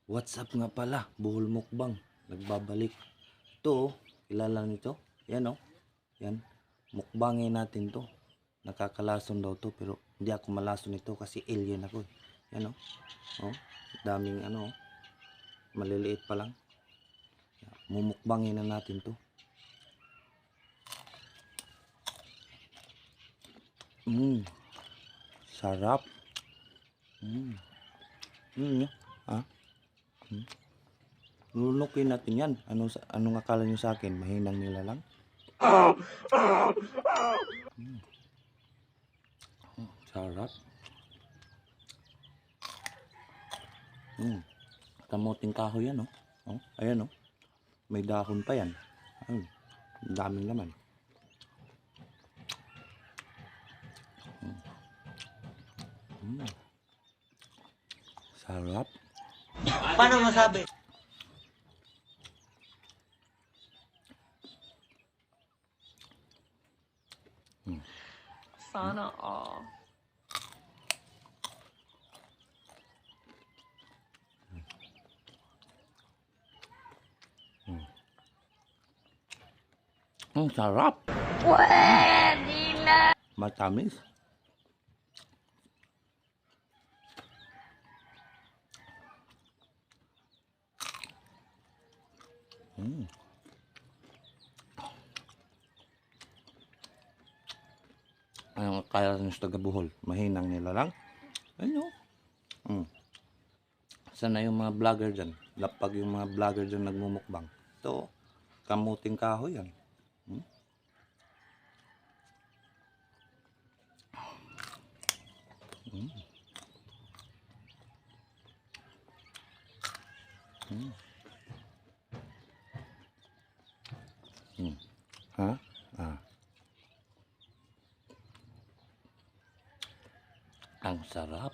What's up nga pala, Buhol Mukbang, nagbabalik. Ito, kilala nito? Yan yan, mukbangin natin to. Nakakalason daw to, pero hindi ako malason nito kasi alien ako. Yan daming maliliit pa lang. Mumukbangin na natin to. Sarap. Lunukin natin yan. Anong akala nyo sa akin? Mahinang nila lang? Sarap. Kamuting kahoy yan, ayan, may dahon pa yan. Daming naman. Sarap. Paano masabi? Sana all. Sarap. Pwede na. Matamis. Ang kaya ng taga Bohol, mahinang nila lang. Ayun. Sana yung mga vlogger dyan, lapag yung mga vlogger dyan nagmumukbang. Ito, kamuting kahoy yan. Ang sarap.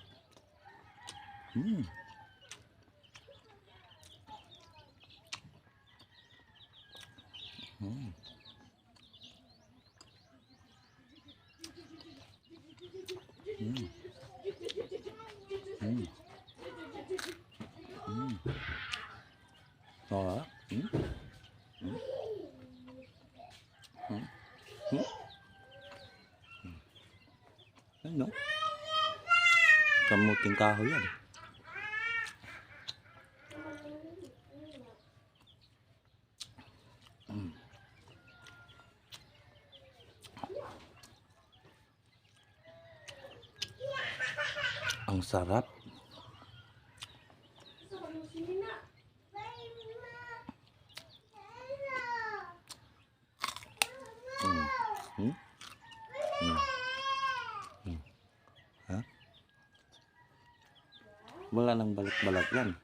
Ano? Kamuting kahoy yan. Ang sarap. Wala nang balat-balat yan.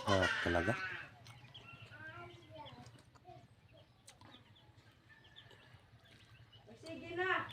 Sarap talaga. Sige na.